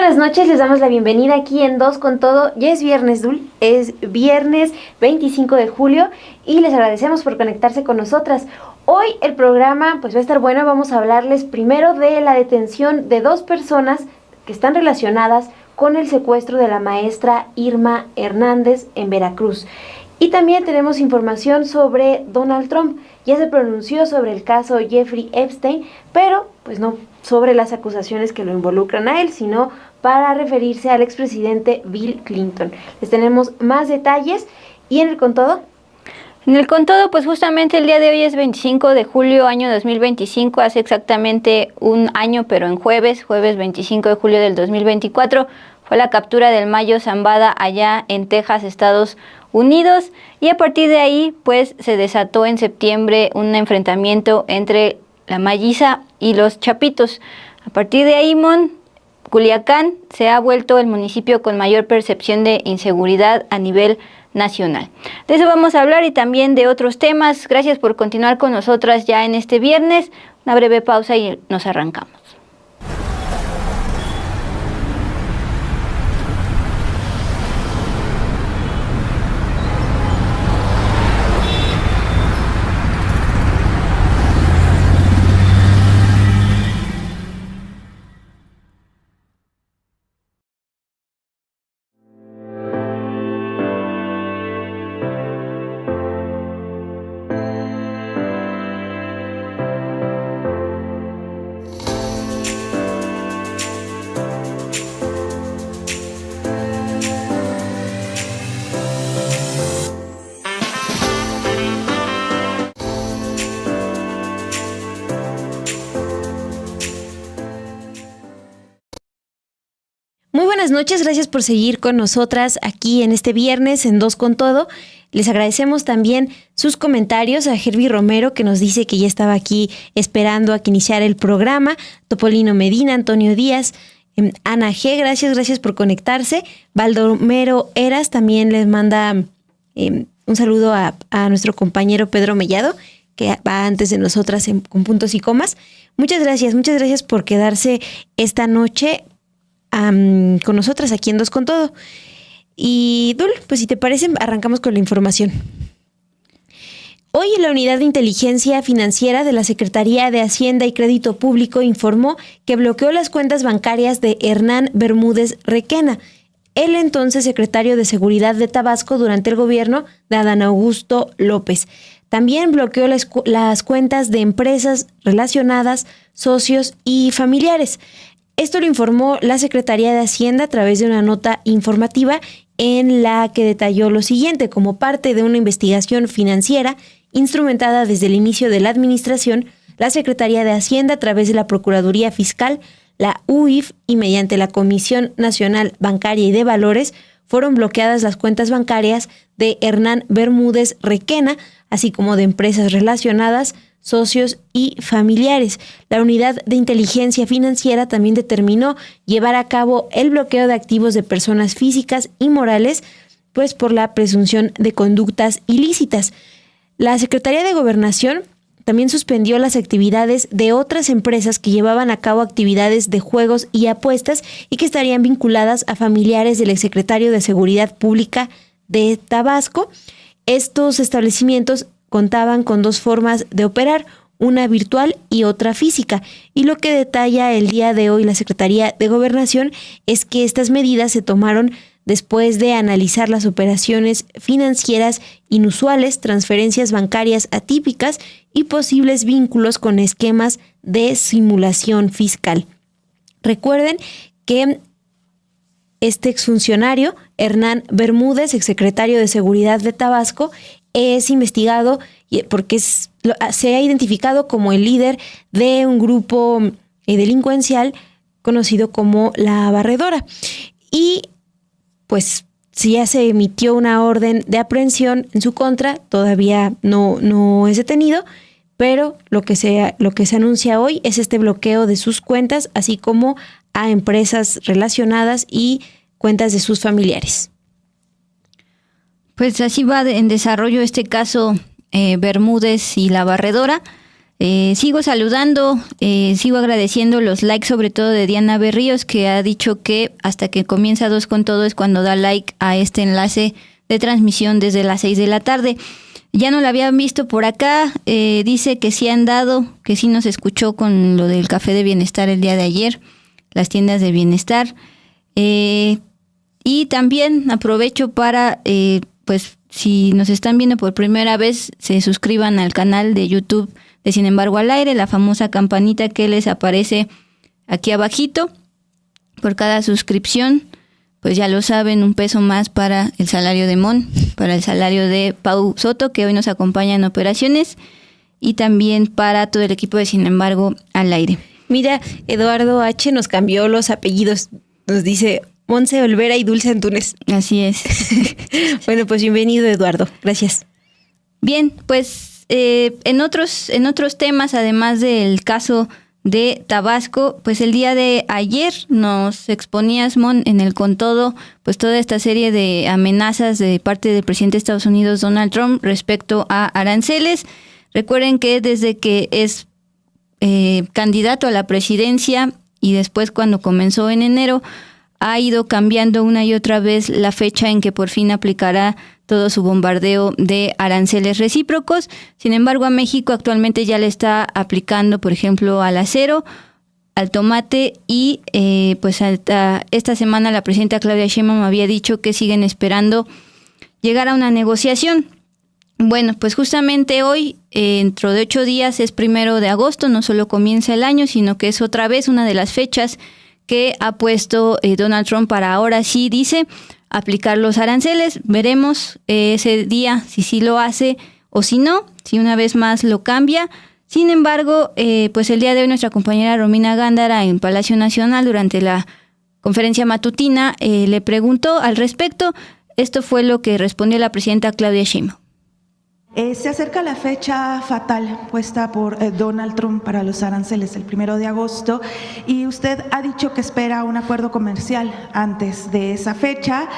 buenas noches, les damos la bienvenida aquí en Dos con Todo. Ya es viernes, Dul, es viernes 25 de julio y les agradecemos por conectarse con nosotras. Hoy el programa pues va a estar bueno, vamos a hablarles primero de la detención de 2 personas que están relacionadas con el secuestro de la maestra Irma Hernández en Veracruz. Y también tenemos información sobre Donald Trump. Ya se pronunció sobre el caso Jeffrey Epstein, pero pues no sobre las acusaciones que lo involucran a él, sino para referirse al expresidente Bill Clinton. Les tenemos más detalles y en el Con Todo. En el Con Todo, pues justamente el día de hoy es 25 de julio, año 2025, hace exactamente un año, pero en jueves 25 de julio del 2024, fue la captura del Mayo Zambada allá en Texas, Estados Unidos, y a partir de ahí, pues se desató en septiembre un enfrentamiento entre la Mayiza y los Chapitos. A partir de ahí, Culiacán se ha vuelto el municipio con mayor percepción de inseguridad a nivel nacional. De eso vamos a hablar y también de otros temas. Gracias por continuar con nosotras ya en este viernes. Una breve pausa y nos arrancamos. Muy buenas noches, gracias por seguir con nosotras aquí en este viernes en Dos con Todo. Les agradecemos también sus comentarios a Herbie Romero, que nos dice que ya estaba aquí esperando a que iniciara el programa, Topolino Medina, Antonio Díaz, Ana G, gracias por conectarse. Baldomero Eras también les manda un saludo a nuestro compañero Pedro Mellado, que va antes de nosotras con puntos y comas. Muchas gracias por quedarse esta noche con nosotras aquí en Dos con Todo. Y Dul, pues si te parece, arrancamos con la información. Hoy la Unidad de Inteligencia Financiera de la Secretaría de Hacienda y Crédito Público informó que bloqueó las cuentas bancarias de Hernán Bermúdez Requena, el entonces secretario de Seguridad de Tabasco durante el gobierno de Adán Augusto López. También bloqueó las cuentas de empresas relacionadas, socios y familiares. Esto lo informó la Secretaría de Hacienda a través de una nota informativa en la que detalló lo siguiente: como parte de una investigación financiera instrumentada desde el inicio de la administración, la Secretaría de Hacienda a través de la Procuraduría Fiscal, la UIF y mediante la Comisión Nacional Bancaria y de Valores fueron bloqueadas las cuentas bancarias de Hernán Bermúdez Requena, así como de empresas relacionadas, socios y familiares. La Unidad de Inteligencia Financiera también determinó llevar a cabo el bloqueo de activos de personas físicas y morales, pues por la presunción de conductas ilícitas. La Secretaría de Gobernación también suspendió las actividades de otras empresas que llevaban a cabo actividades de juegos y apuestas y que estarían vinculadas a familiares del exsecretario de Seguridad Pública de Tabasco. Estos establecimientos contaban con 2 formas de operar, una virtual y otra física. Y lo que detalla el día de hoy la Secretaría de Gobernación es que estas medidas se tomaron después de analizar las operaciones financieras inusuales, transferencias bancarias atípicas y posibles vínculos con esquemas de simulación fiscal. Recuerden que este exfuncionario, Hernán Bermúdez, exsecretario de Seguridad de Tabasco, es investigado porque se ha identificado como el líder de un grupo delincuencial conocido como La Barredora. Y pues si ya se emitió una orden de aprehensión en su contra, todavía no es detenido, pero lo que se anuncia hoy es este bloqueo de sus cuentas, así como a empresas relacionadas y cuentas de sus familiares. Pues así va en desarrollo este caso Bermúdez y La Barredora. Sigo saludando, sigo agradeciendo los likes, sobre todo de Diana Berríos, que ha dicho que hasta que comienza Dos con Todo es cuando da like a este enlace de transmisión desde las 6 de la tarde. Ya no la habían visto por acá, dice que sí han dado, que sí nos escuchó con lo del café de bienestar el día de ayer, las tiendas de bienestar. Y también aprovecho para, pues si nos están viendo por primera vez, se suscriban al canal de YouTube de Sin embargo al aire, la famosa campanita que les aparece aquí abajito. Por cada suscripción, pues ya lo saben, $1 más para el salario de Mon, para el salario de Pau Soto, que hoy nos acompaña en operaciones, y también para todo el equipo de Sin embargo al aire. Mira, Eduardo H. nos cambió los apellidos, nos dice Monse Olvera y Dulce Antunes. Así es. Bueno, pues bienvenido, Eduardo, gracias. Bien, pues en otros temas, además del caso de Tabasco, pues el día de ayer nos exponías, Mon, en el Con Todo, pues toda esta serie de amenazas de parte del presidente de Estados Unidos, Donald Trump, respecto a aranceles. Recuerden que desde que es candidato a la presidencia y después cuando comenzó en enero, ha ido cambiando una y otra vez la fecha en que por fin aplicará todo su bombardeo de aranceles recíprocos. Sin embargo, a México actualmente ya le está aplicando, por ejemplo, al acero, al tomate y pues hasta esta semana la presidenta Claudia Sheinbaum había dicho que siguen esperando llegar a una negociación. Bueno, pues justamente hoy, dentro de 8 días, es 1 de agosto, no solo comienza el año, sino que es otra vez una de las fechas que ha puesto Donald Trump para ahora sí, dice, aplicar los aranceles. Veremos ese día si sí lo hace o si no, si una vez más lo cambia. Sin embargo, pues el día de hoy nuestra compañera Romina Gándara en Palacio Nacional durante la conferencia matutina le preguntó al respecto. Esto fue lo que respondió la presidenta Claudia Sheinbaum. Se acerca la fecha fatal puesta por Donald Trump para los aranceles, el 1 de agosto, y usted ha dicho que espera un acuerdo comercial antes de esa fecha,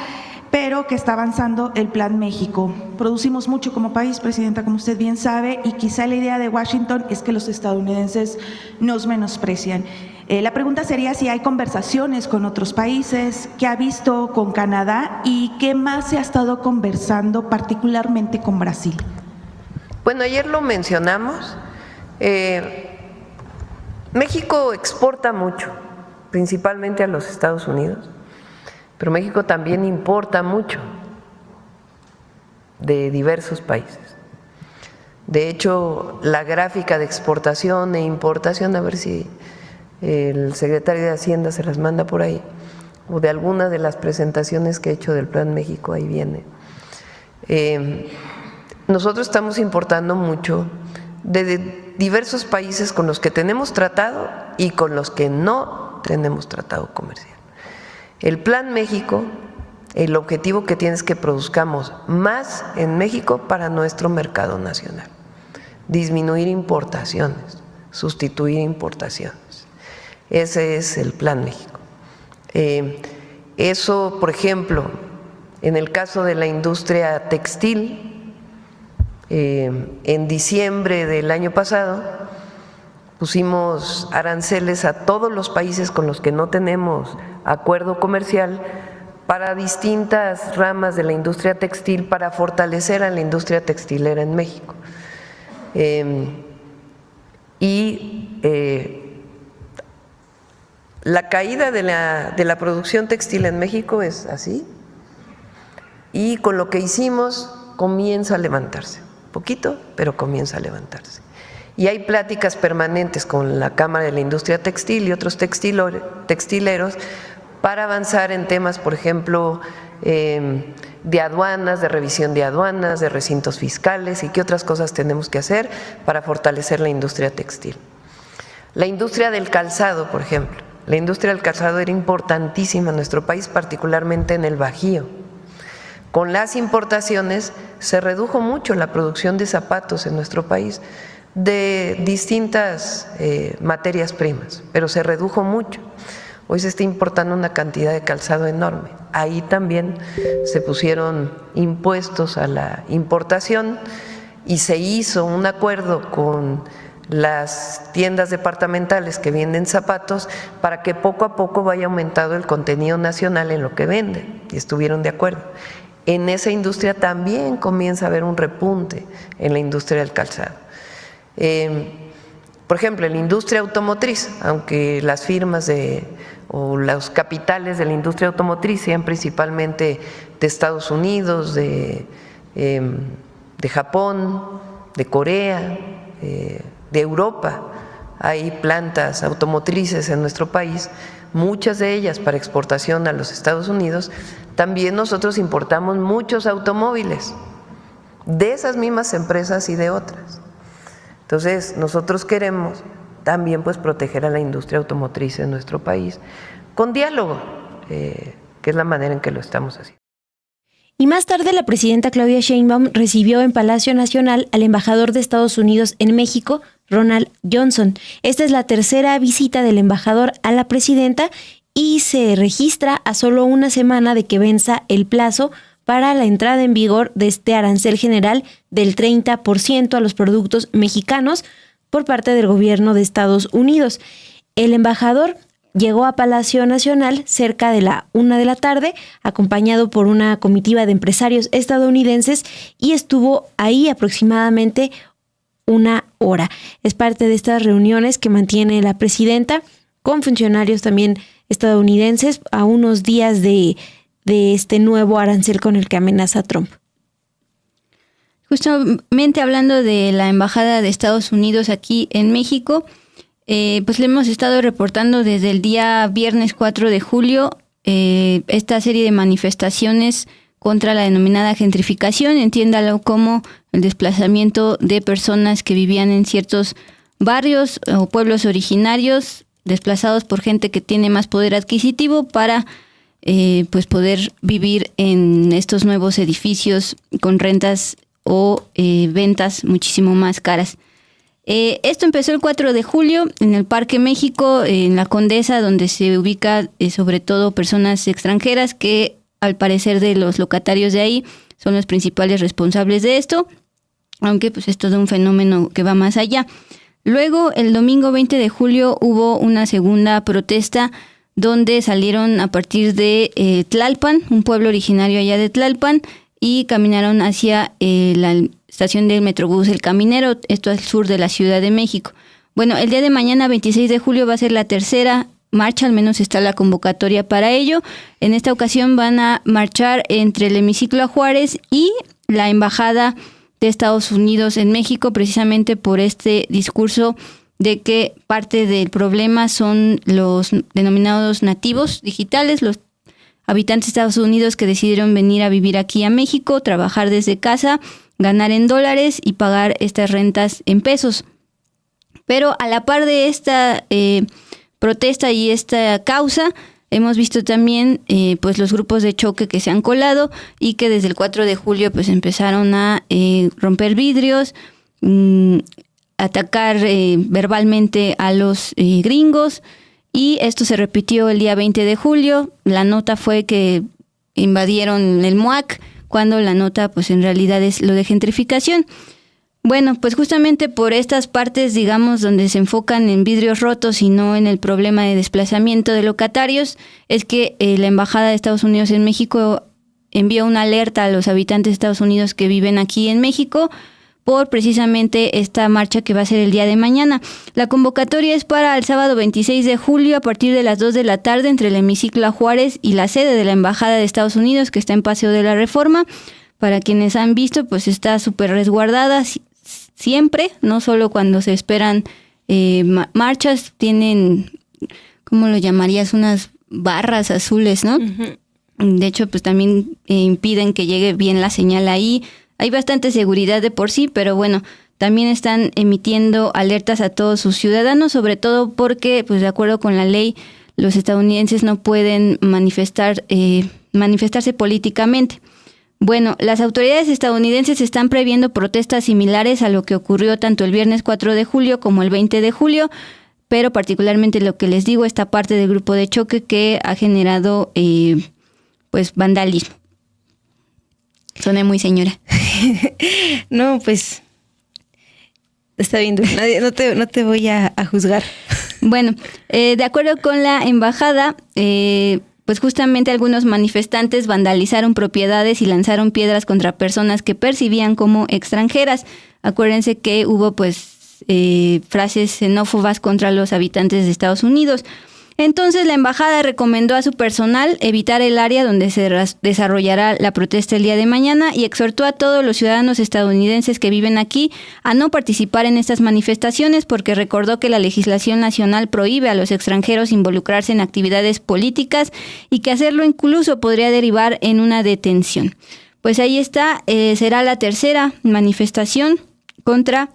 pero que está avanzando el Plan México. Producimos mucho como país, Presidenta, como usted bien sabe, y quizá la idea de Washington es que los estadounidenses nos menosprecian. La pregunta sería si hay conversaciones con otros países, qué ha visto con Canadá y qué más se ha estado conversando, particularmente con Brasil. Bueno, ayer lo mencionamos, México exporta mucho, principalmente a los Estados Unidos, pero México también importa mucho de diversos países. De hecho, la gráfica de exportación e importación, a ver si el secretario de Hacienda se las manda por ahí, o de alguna de las presentaciones que he hecho del Plan México, ahí viene. Nosotros estamos importando mucho de diversos países con los que tenemos tratado y con los que no tenemos tratado comercial. El Plan México, el objetivo que tiene es que produzcamos más en México para nuestro mercado nacional, disminuir importaciones, sustituir importaciones. Ese es el Plan México. Eso, por ejemplo, en el caso de la industria textil, en diciembre del año pasado pusimos aranceles a todos los países con los que no tenemos acuerdo comercial para distintas ramas de la industria textil para fortalecer a la industria textilera en México. La caída de la producción textil en México es así, y con lo que hicimos comienza a levantarse, poquito, pero comienza a levantarse. Y hay pláticas permanentes con la Cámara de la Industria Textil y otros textileros para avanzar en temas, por ejemplo, de aduanas, de revisión de aduanas, de recintos fiscales y qué otras cosas tenemos que hacer para fortalecer la industria textil. La industria del calzado, por ejemplo. La industria del calzado era importantísima en nuestro país, particularmente en el Bajío. Con las importaciones se redujo mucho la producción de zapatos en nuestro país, de distintas materias primas, pero se redujo mucho. Hoy se está importando una cantidad de calzado enorme. Ahí también se pusieron impuestos a la importación y se hizo un acuerdo con las tiendas departamentales que venden zapatos para que poco a poco vaya aumentando el contenido nacional en lo que venden, y estuvieron de acuerdo. En esa industria también comienza a haber un repunte en la industria del calzado. Por ejemplo, en la industria automotriz, aunque las firmas o los capitales de la industria automotriz sean principalmente de Estados Unidos, de Japón, de Corea, de Europa, hay plantas automotrices en nuestro país, muchas de ellas para exportación a los Estados Unidos. También nosotros importamos muchos automóviles de esas mismas empresas y de otras. Entonces, nosotros queremos también pues proteger a la industria automotriz en nuestro país con diálogo, que es la manera en que lo estamos haciendo. Y más tarde, la presidenta Claudia Sheinbaum recibió en Palacio Nacional al embajador de Estados Unidos en México, Ronald Johnson. Esta es la tercera visita del embajador a la presidenta y se registra a solo una semana de que venza el plazo para la entrada en vigor de este arancel general del 30% a los productos mexicanos por parte del gobierno de Estados Unidos. El embajador llegó a Palacio Nacional cerca de la 1 de la tarde, acompañado por una comitiva de empresarios estadounidenses, y estuvo ahí aproximadamente 1 hora. Es parte de estas reuniones que mantiene la presidenta con funcionarios también estadounidenses a unos días de este nuevo arancel con el que amenaza Trump. Justamente hablando de la Embajada de Estados Unidos aquí en México, pues le hemos estado reportando desde el día viernes 4 de julio esta serie de manifestaciones contra la denominada gentrificación, entiéndalo como el desplazamiento de personas que vivían en ciertos barrios o pueblos originarios, desplazados por gente que tiene más poder adquisitivo para pues poder vivir en estos nuevos edificios con rentas o ventas muchísimo más caras. Esto empezó el 4 de julio en el Parque México, en la Condesa, donde se ubica sobre todo personas extranjeras que al parecer de los locatarios de ahí son los principales responsables de esto, aunque pues es todo un fenómeno que va más allá. Luego, el domingo 20 de julio hubo una segunda protesta donde salieron a partir de Tlalpan, un pueblo originario allá de Tlalpan, y caminaron hacia la estación del Metrobús El Caminero, esto al sur de la Ciudad de México. Bueno, el día de mañana, 26 de julio, va a ser la tercera marcha, al menos está la convocatoria para ello. En esta ocasión van a marchar entre el Hemiciclo a Juárez y la Embajada de Estados Unidos en México, precisamente por este discurso de que parte del problema son los denominados nativos digitales, los habitantes de Estados Unidos que decidieron venir a vivir aquí a México, trabajar desde casa, ganar en dólares y pagar estas rentas en pesos. Pero a la par de esta protesta y esta causa, hemos visto también pues los grupos de choque que se han colado y que desde el 4 de julio pues empezaron a romper vidrios, atacar verbalmente a los gringos, y esto se repitió el día 20 de julio. La nota fue que invadieron el MUAC, cuando la nota pues en realidad es lo de gentrificación. Bueno, pues justamente por estas partes, digamos, donde se enfocan en vidrios rotos y no en el problema de desplazamiento de locatarios, es que la Embajada de Estados Unidos en México envió una alerta a los habitantes de Estados Unidos que viven aquí en México por precisamente esta marcha que va a ser el día de mañana. La convocatoria es para el sábado 26 de julio a partir de las 2 de la tarde entre el Hemiciclo a Juárez y la sede de la Embajada de Estados Unidos, que está en Paseo de la Reforma. Para quienes han visto, pues está súper resguardada siempre, no solo cuando se esperan marchas, tienen, ¿cómo lo llamarías? Unas barras azules, ¿no? Uh-huh. De hecho, pues también impiden que llegue bien la señal ahí. Hay bastante seguridad de por sí, pero bueno, también están emitiendo alertas a todos sus ciudadanos, sobre todo porque, pues de acuerdo con la ley, los estadounidenses no pueden manifestarse políticamente. Bueno, las autoridades estadounidenses están previendo protestas similares a lo que ocurrió tanto el viernes 4 de julio como el 20 de julio, pero particularmente lo que les digo, esta parte del grupo de choque que ha generado pues vandalismo. Soné muy señora. No, pues Está bien, no te voy a juzgar. Bueno, de acuerdo con la embajada, pues justamente algunos manifestantes vandalizaron propiedades y lanzaron piedras contra personas que percibían como extranjeras. Acuérdense que hubo pues frases xenófobas contra los habitantes de Estados Unidos. Entonces la embajada recomendó a su personal evitar el área donde se desarrollará la protesta el día de mañana y exhortó a todos los ciudadanos estadounidenses que viven aquí a no participar en estas manifestaciones porque recordó que la legislación nacional prohíbe a los extranjeros involucrarse en actividades políticas y que hacerlo incluso podría derivar en una detención. Pues ahí está, será la tercera manifestación contra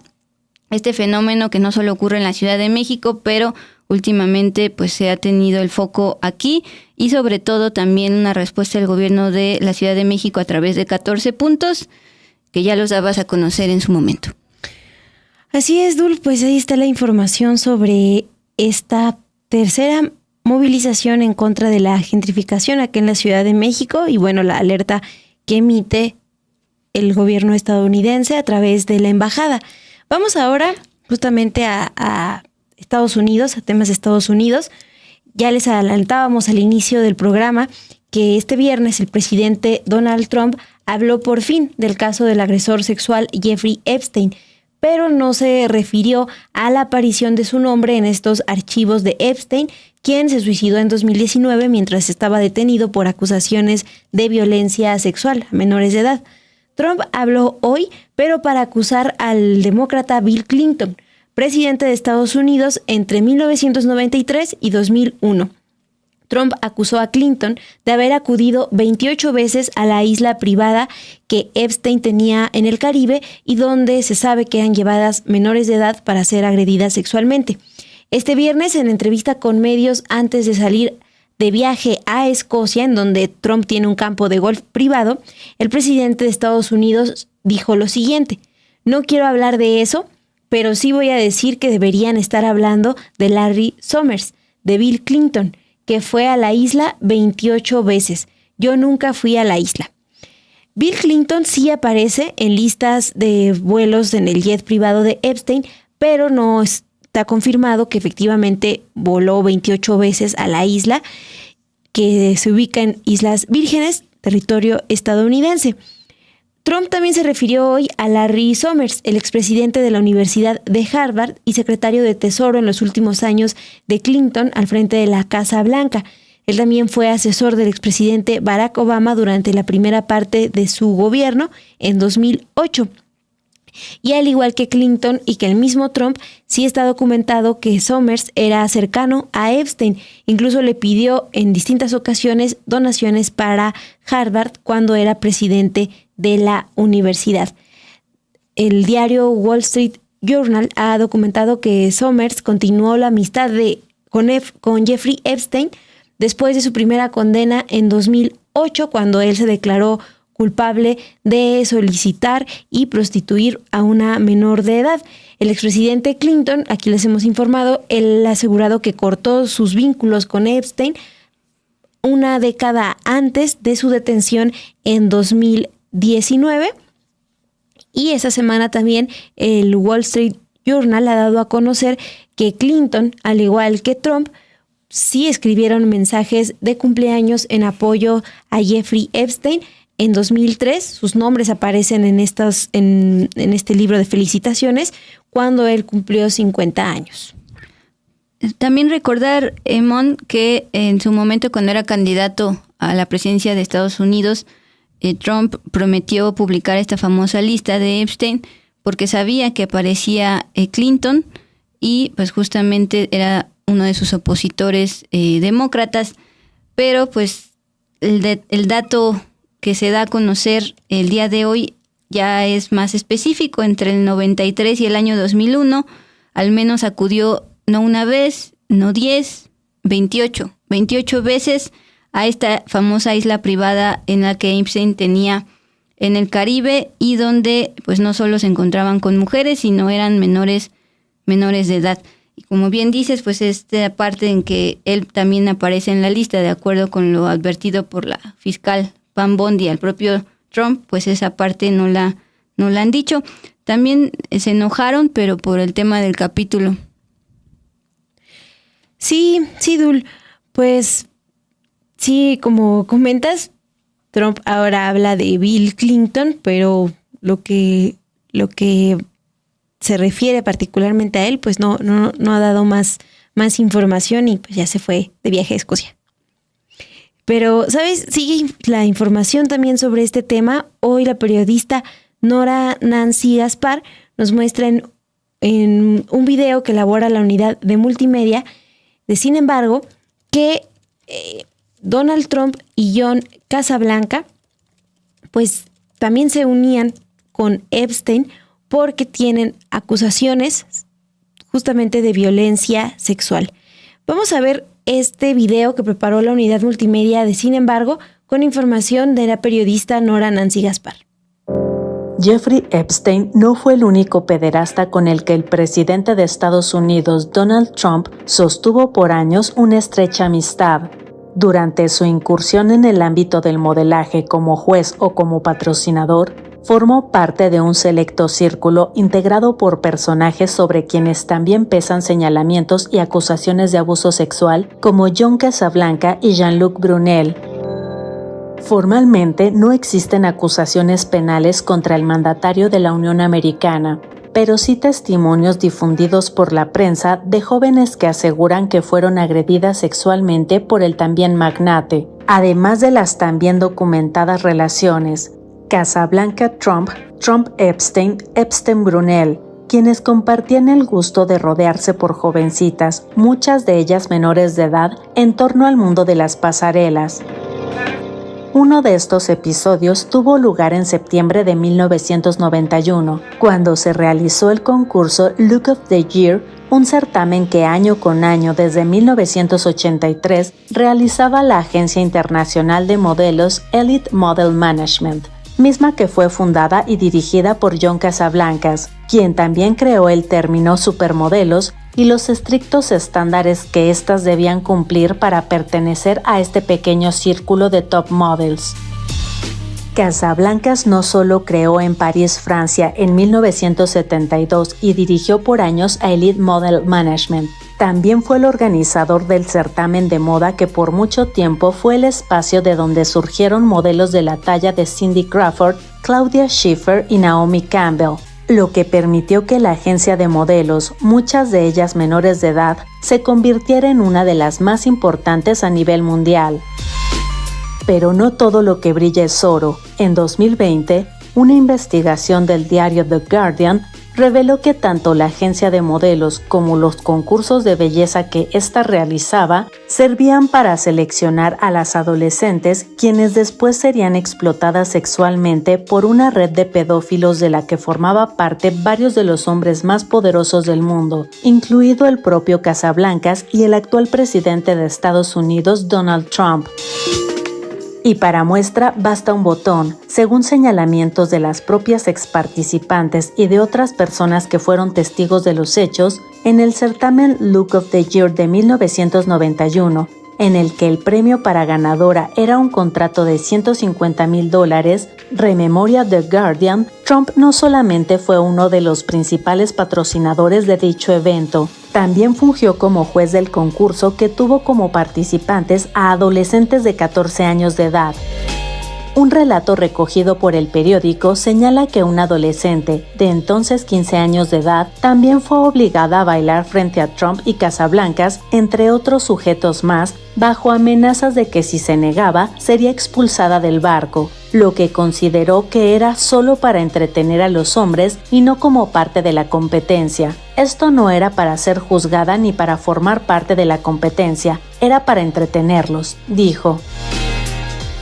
este fenómeno que no solo ocurre en la Ciudad de México, pero últimamente pues se ha tenido el foco aquí y sobre todo también una respuesta del gobierno de la Ciudad de México a través de 14 puntos que ya los dabas a conocer en su momento. Así es, Dul, pues ahí está la información sobre esta tercera movilización en contra de la gentrificación aquí en la Ciudad de México y bueno, la alerta que emite el gobierno estadounidense a través de la embajada. Vamos ahora justamente a Estados Unidos, a temas de Estados Unidos. Ya les adelantábamos al inicio del programa que este viernes el presidente Donald Trump habló por fin del caso del agresor sexual Jeffrey Epstein, pero no se refirió a la aparición de su nombre en estos archivos de Epstein, quien se suicidó en 2019 mientras estaba detenido por acusaciones de violencia sexual a menores de edad. Trump habló hoy, pero para acusar al demócrata Bill Clinton, presidente de Estados Unidos entre 1993 y 2001. Trump acusó a Clinton de haber acudido 28 veces a la isla privada que Epstein tenía en el Caribe y donde se sabe que eran llevadas menores de edad para ser agredidas sexualmente. Este viernes, en entrevista con medios antes de salir de viaje a Escocia, en donde Trump tiene un campo de golf privado, el presidente de Estados Unidos dijo lo siguiente: "No quiero hablar de eso, pero sí voy a decir que deberían estar hablando de Larry Summers, de Bill Clinton, que fue a la isla 28 veces. Yo nunca fui a la isla". Bill Clinton sí aparece en listas de vuelos en el jet privado de Epstein, pero no está confirmado que efectivamente voló 28 veces a la isla, que se ubica en Islas Vírgenes, territorio estadounidense. Trump también se refirió hoy a Larry Summers, el expresidente de la Universidad de Harvard y secretario de Tesoro en los últimos años de Clinton al frente de la Casa Blanca. Él también fue asesor del expresidente Barack Obama durante la primera parte de su gobierno en 2008. Y al igual que Clinton y que el mismo Trump, sí está documentado que Summers era cercano a Epstein. Incluso le pidió en distintas ocasiones donaciones para Harvard cuando era presidente de la universidad. El diario Wall Street Journal ha documentado que Summers continuó la amistad con Jeffrey Epstein después de su primera condena en 2008, cuando él se declaró culpable de solicitar y prostituir a una menor de edad. El expresidente Clinton, aquí les hemos informado, él ha asegurado que cortó sus vínculos con Epstein una década antes de su detención en 2019. Y esa semana también el Wall Street Journal ha dado a conocer que Clinton, al igual que Trump, sí escribieron mensajes de cumpleaños en apoyo a Jeffrey Epstein. En 2003, sus nombres aparecen en este libro de felicitaciones cuando él cumplió 50 años. También recordar, Mon, que en su momento cuando era candidato a la presidencia de Estados Unidos, Trump prometió publicar esta famosa lista de Epstein porque sabía que aparecía Clinton y pues justamente era uno de sus opositores demócratas, pero pues el dato que se da a conocer el día de hoy ya es más específico. Entre el 93 y el año 2001, al menos acudió no una vez, no 10, 28 veces a esta famosa isla privada en la que Epstein tenía en el Caribe y donde pues no solo se encontraban con mujeres, sino eran menores de edad. Y como bien dices, pues esta parte en que él también aparece en la lista, de acuerdo con lo advertido por la fiscal Pam Bondi al propio Trump, pues esa parte no la han dicho. también se enojaron, pero por el tema del capítulo. Sí, Dul, pues sí, como comentas, Trump ahora habla de Bill Clinton, pero lo que se refiere particularmente a él, pues no ha dado más información y pues ya se fue de viaje a Escocia. Pero, ¿sabes? Sigue la información también sobre este tema. Hoy la periodista Nora Nancy Gaspar nos muestra en un video que elabora la unidad de multimedia de Sin embargo que Donald Trump y John Casablanca pues también se unían con Epstein porque tienen acusaciones justamente de violencia sexual. Vamos a ver este video que preparó la unidad multimedia de Sin embargo, con información de la periodista Nora Nancy Gaspar. Jeffrey Epstein no fue el único pederasta con el que el presidente de Estados Unidos, Donald Trump, sostuvo por años una estrecha amistad. Durante su incursión en el ámbito del modelaje como juez o como patrocinador, formó parte de un selecto círculo integrado por personajes sobre quienes también pesan señalamientos y acusaciones de abuso sexual como John Casablanca y Jean-Luc Brunel. Formalmente no existen acusaciones penales contra el mandatario de la Unión Americana, pero sí testimonios difundidos por la prensa de jóvenes que aseguran que fueron agredidas sexualmente por el también magnate, además de las también documentadas relaciones Casablanca-Trump, Trump-Epstein, Epstein-Brunel, quienes compartían el gusto de rodearse por jovencitas, muchas de ellas menores de edad, en torno al mundo de las pasarelas. Uno de estos episodios tuvo lugar en septiembre de 1991, cuando se realizó el concurso Look of the Year, un certamen que año con año desde 1983 realizaba la agencia internacional de modelos Elite Model Management, misma que fue fundada y dirigida por John Casablancas, quien también creó el término supermodelos y los estrictos estándares que éstas debían cumplir para pertenecer a este pequeño círculo de top models. Casablancas no solo creó en París, Francia, en 1972 y dirigió por años a Elite Model Management, también fue el organizador del certamen de moda que por mucho tiempo fue el espacio de donde surgieron modelos de la talla de Cindy Crawford, Claudia Schiffer y Naomi Campbell, lo que permitió que la agencia de modelos, muchas de ellas menores de edad, se convirtiera en una de las más importantes a nivel mundial. Pero no todo lo que brilla es oro. En 2020, una investigación del diario The Guardian reveló que tanto la agencia de modelos como los concursos de belleza que ésta realizaba servían para seleccionar a las adolescentes quienes después serían explotadas sexualmente por una red de pedófilos de la que formaba parte varios de los hombres más poderosos del mundo, incluido el propio Casablancas y el actual presidente de Estados Unidos, Donald Trump. Y para muestra basta un botón, según señalamientos de las propias exparticipantes y de otras personas que fueron testigos de los hechos, en el certamen Look of the Year de 1991, en el que el premio para ganadora era un contrato de $150,000, rememoria The Guardian, Trump no solamente fue uno de los principales patrocinadores de dicho evento, también fungió como juez del concurso que tuvo como participantes a adolescentes de 14 años de edad. Un relato recogido por el periódico señala que una adolescente, de entonces 15 años de edad, también fue obligada a bailar frente a Trump y Casablancas, entre otros sujetos más, bajo amenazas de que si se negaba, sería expulsada del barco, lo que consideró que era solo para entretener a los hombres y no como parte de la competencia. Esto no era para ser juzgada ni para formar parte de la competencia, era para entretenerlos, dijo.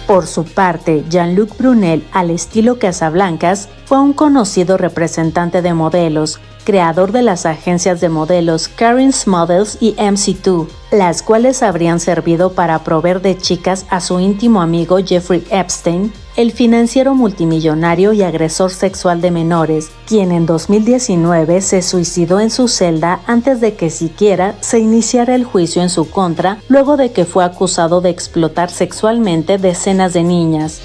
Por su parte, Jean-Luc Brunel, al estilo Casablancas, fue un conocido representante de modelos, creador de las agencias de modelos Karen's Models y MC2, las cuales habrían servido para proveer de chicas a su íntimo amigo Jeffrey Epstein, el financiero multimillonario y agresor sexual de menores, quien en 2019 se suicidó en su celda antes de que siquiera se iniciara el juicio en su contra, luego de que fue acusado de explotar sexualmente decenas de niñas.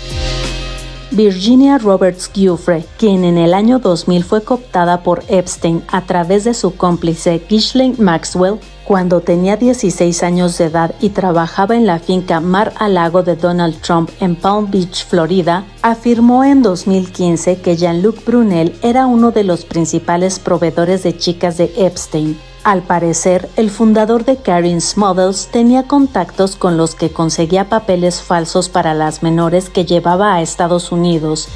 Virginia Roberts Giuffre, quien en el año 2000 fue cooptada por Epstein a través de su cómplice Ghislaine Maxwell, cuando tenía 16 años de edad y trabajaba en la finca Mar-a-Lago de Donald Trump en Palm Beach, Florida, afirmó en 2015 que Jean-Luc Brunel era uno de los principales proveedores de chicas de Epstein. Al parecer, el fundador de Karen's Models tenía contactos con los que conseguía papeles falsos para las menores que llevaba a Estados Unidos.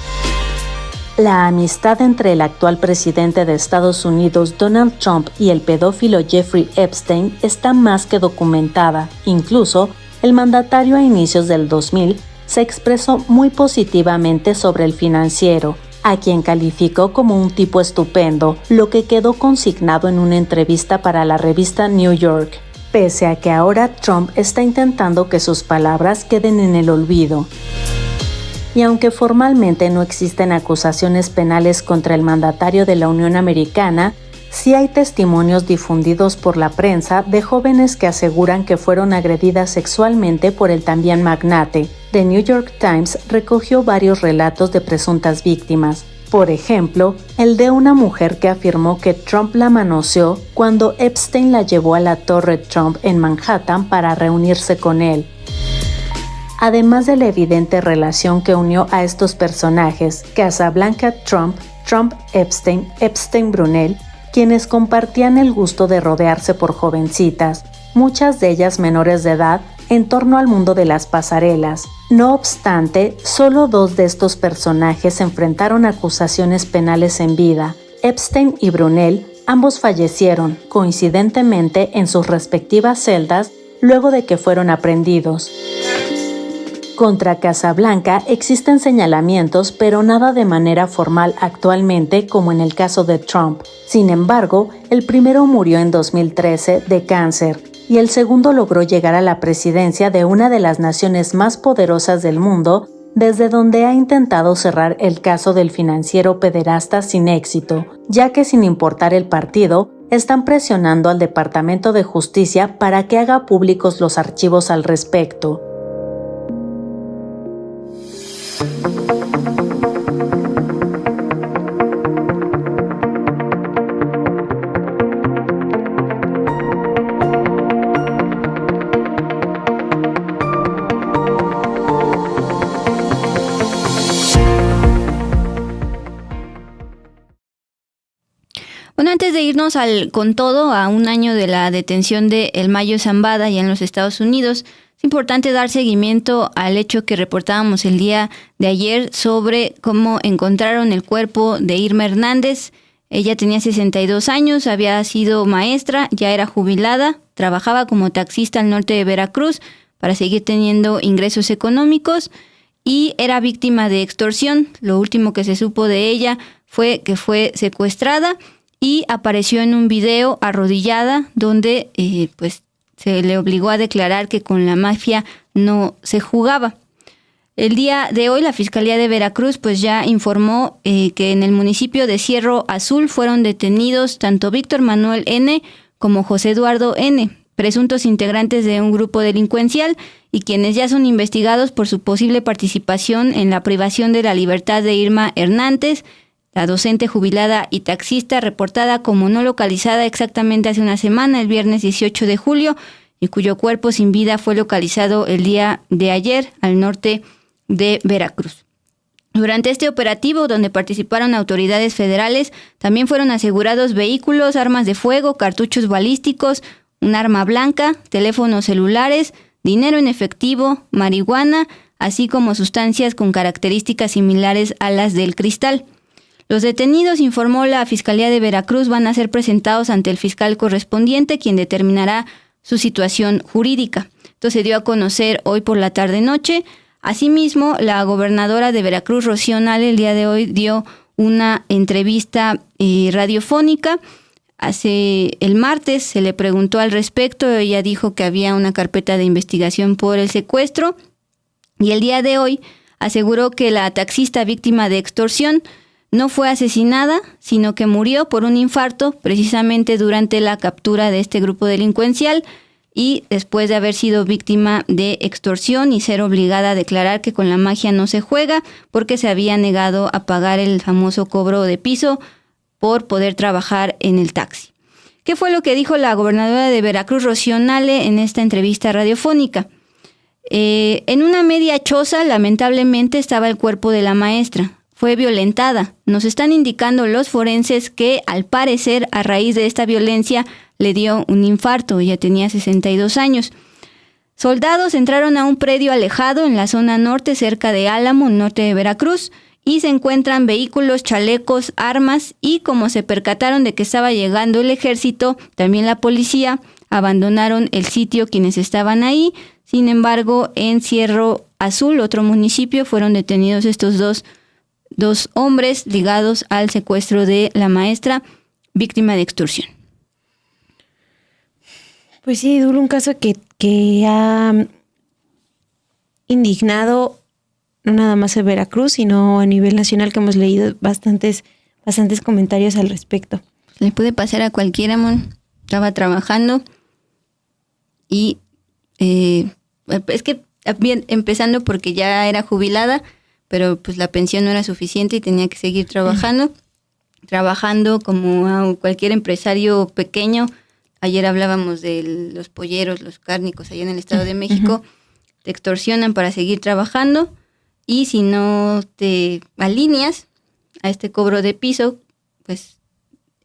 La amistad entre el actual presidente de Estados Unidos, Donald Trump, y el pedófilo Jeffrey Epstein está más que documentada. Incluso, el mandatario a inicios del 2000 se expresó muy positivamente sobre el financiero, a quien calificó como un tipo estupendo, lo que quedó consignado en una entrevista para la revista New York, pese a que ahora Trump está intentando que sus palabras queden en el olvido. Y aunque formalmente no existen acusaciones penales contra el mandatario de la Unión Americana, sí hay testimonios difundidos por la prensa de jóvenes que aseguran que fueron agredidas sexualmente por el también magnate. The New York Times recogió varios relatos de presuntas víctimas. Por ejemplo, el de una mujer que afirmó que Trump la manoseó cuando Epstein la llevó a la Torre Trump en Manhattan para reunirse con él. Además de la evidente relación que unió a estos personajes, Casablanca Trump, Trump Epstein, Epstein Brunel, quienes compartían el gusto de rodearse por jovencitas, muchas de ellas menores de edad, en torno al mundo de las pasarelas. No obstante, solo 2 de estos personajes enfrentaron acusaciones penales en vida. Epstein y Brunel, ambos fallecieron, coincidentemente, en sus respectivas celdas luego de que fueron aprehendidos. Contra Casablanca existen señalamientos, pero nada de manera formal actualmente como en el caso de Trump. Sin embargo, el primero murió en 2013 de cáncer y el segundo logró llegar a la presidencia de una de las naciones más poderosas del mundo, desde donde ha intentado cerrar el caso del financiero pederasta sin éxito, ya que sin importar el partido, están presionando al Departamento de Justicia para que haga públicos los archivos al respecto. Bueno, antes de irnos con todo a un año de la detención de El Mayo Zambada ya en los Estados Unidos, es importante dar seguimiento al hecho que reportábamos el día de ayer sobre cómo encontraron el cuerpo de Irma Hernández. Ella tenía 62 años, había sido maestra, ya era jubilada, trabajaba como taxista al norte de Veracruz para seguir teniendo ingresos económicos y era víctima de extorsión. Lo último que se supo de ella fue que fue secuestrada y apareció en un video arrodillada donde pues se le obligó a declarar que con la mafia no se jugaba. El día de hoy la Fiscalía de Veracruz pues ya informó que en el municipio de Cerro Azul fueron detenidos tanto Víctor Manuel N. como José Eduardo N., presuntos integrantes de un grupo delincuencial y quienes ya son investigados por su posible participación en la privación de la libertad de Irma Hernández, la docente jubilada y taxista reportada como no localizada exactamente hace una semana, el viernes 18 de julio, y cuyo cuerpo sin vida fue localizado el día de ayer al norte de Veracruz. Durante este operativo, donde participaron autoridades federales, también fueron asegurados vehículos, armas de fuego, cartuchos balísticos, un arma blanca, teléfonos celulares, dinero en efectivo, marihuana, así como sustancias con características similares a las del cristal. Los detenidos, informó la Fiscalía de Veracruz, van a ser presentados ante el fiscal correspondiente, quien determinará su situación jurídica. Esto se dio a conocer hoy por la tarde-noche. Asimismo, la gobernadora de Veracruz, Rocío Nale, el día de hoy dio una entrevista radiofónica. El martes se le preguntó al respecto, ella dijo que había una carpeta de investigación por el secuestro y el día de hoy aseguró que la taxista víctima de extorsión no fue asesinada, sino que murió por un infarto precisamente durante la captura de este grupo delincuencial. y después de haber sido víctima de extorsión y ser obligada a declarar que con la magia no se juega porque se había negado a pagar el famoso cobro de piso por poder trabajar en el taxi. ¿Qué fue lo que dijo la gobernadora de Veracruz, Rocío Nale, en esta entrevista radiofónica? En una media choza, lamentablemente, estaba el cuerpo de la maestra. Fue violentada. Nos están indicando los forenses que, al parecer, a raíz de esta violencia, le dio un infarto. Ella tenía 62 años. Soldados entraron a un predio alejado en la zona norte, cerca de Álamo, norte de Veracruz, y se encuentran vehículos, chalecos, armas, y como se percataron de que estaba llegando el ejército, también la policía, abandonaron el sitio quienes estaban ahí. Sin embargo, en Cerro Azul, otro municipio, fueron detenidos estos dos hombres ligados al secuestro de la maestra, víctima de extorsión. Pues sí, Dul, un caso que ha indignado no nada más en Veracruz, sino a nivel nacional, que hemos leído bastantes comentarios al respecto. Le puede pasar a cualquiera, Mon. Estaba trabajando y es que bien, empezando porque ya era jubilada, pero pues la pensión no era suficiente y tenía que seguir trabajando como a cualquier empresario pequeño. Ayer hablábamos de los polleros, los cárnicos allá en el Estado de México. Te extorsionan para seguir trabajando y si no te alineas a este cobro de piso, pues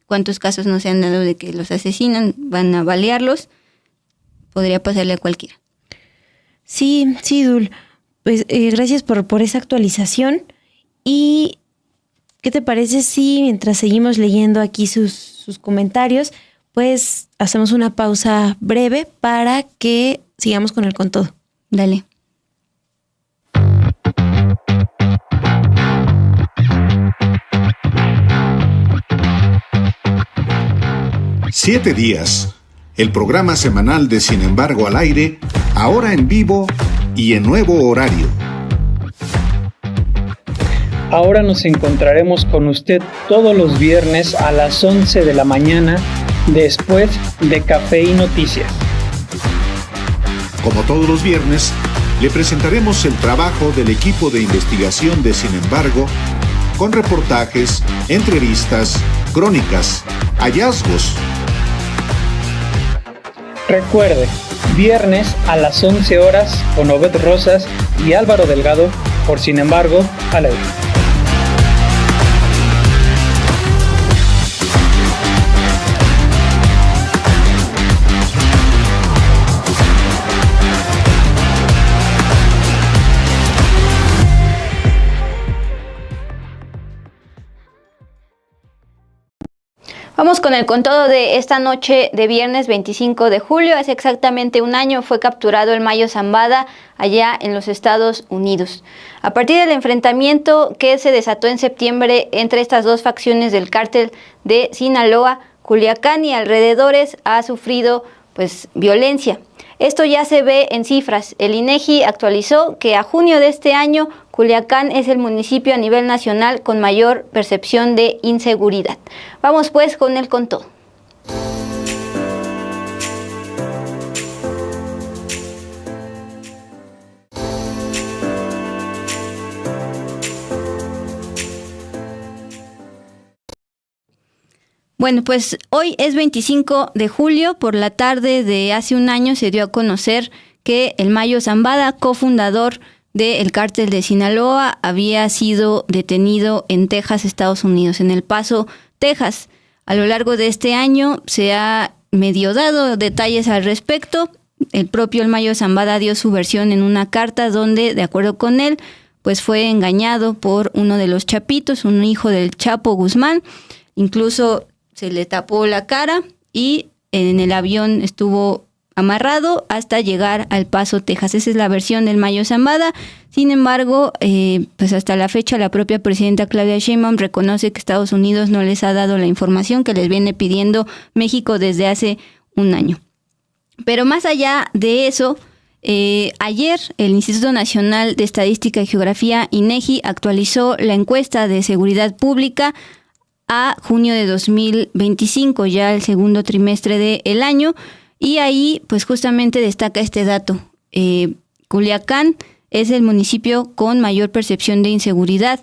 cuántos casos no se han dado de que los asesinan, van a balearlos, podría pasarle a cualquiera. Sí, Dul. Pues gracias por esa actualización. ¿Y qué te parece si mientras seguimos leyendo aquí sus comentarios, pues hacemos una pausa breve para que sigamos con el Con Todo? Dale. Siete días. El programa semanal de Sin embargo al aire, ahora en vivo y en nuevo horario. Ahora nos encontraremos con usted todos los viernes a las 11 de la mañana, después de Café y Noticias. Como todos los viernes, le presentaremos el trabajo del equipo de investigación de Sin embargo, con reportajes, entrevistas, crónicas, hallazgos. Recuerde, viernes a las 11 horas con Obed Rosas y Álvaro Delgado, por Sin embargo, al aire. Vamos con el Con Todo de esta noche de viernes 25 de julio. Hace exactamente un año fue capturado el Mayo Zambada allá en los Estados Unidos. A partir del enfrentamiento que se desató en septiembre entre estas dos facciones del cártel de Sinaloa, Culiacán y alrededores ha sufrido violencia. Esto ya se ve en cifras. El INEGI actualizó que a junio de este año Culiacán es el municipio a nivel nacional con mayor percepción de inseguridad. Vamos pues con el Con Todo. Bueno, pues hoy es 25 de julio. Por la tarde de hace un año se dio a conocer que el Mayo Zambada, cofundador del cártel de Sinaloa, había sido detenido en Texas, Estados Unidos, en El Paso, Texas. A lo largo de este año se ha medio dado detalles al respecto. El propio el Mayo Zambada dio su versión en una carta donde, de acuerdo con él, pues fue engañado por uno de los chapitos, un hijo del Chapo Guzmán. Incluso se le tapó la cara y en el avión estuvo amarrado hasta llegar al Paso, Texas. Esa es la versión del Mayo Zambada. Sin embargo, pues hasta la fecha la propia presidenta Claudia Sheinbaum reconoce que Estados Unidos no les ha dado la información que les viene pidiendo México desde hace un año. Pero más allá de eso, ayer el Instituto Nacional de Estadística y Geografía, INEGI, actualizó la encuesta de seguridad pública a junio de 2025, ya el segundo trimestre del año. Y ahí pues justamente destaca este dato. Culiacán es el municipio con mayor percepción de inseguridad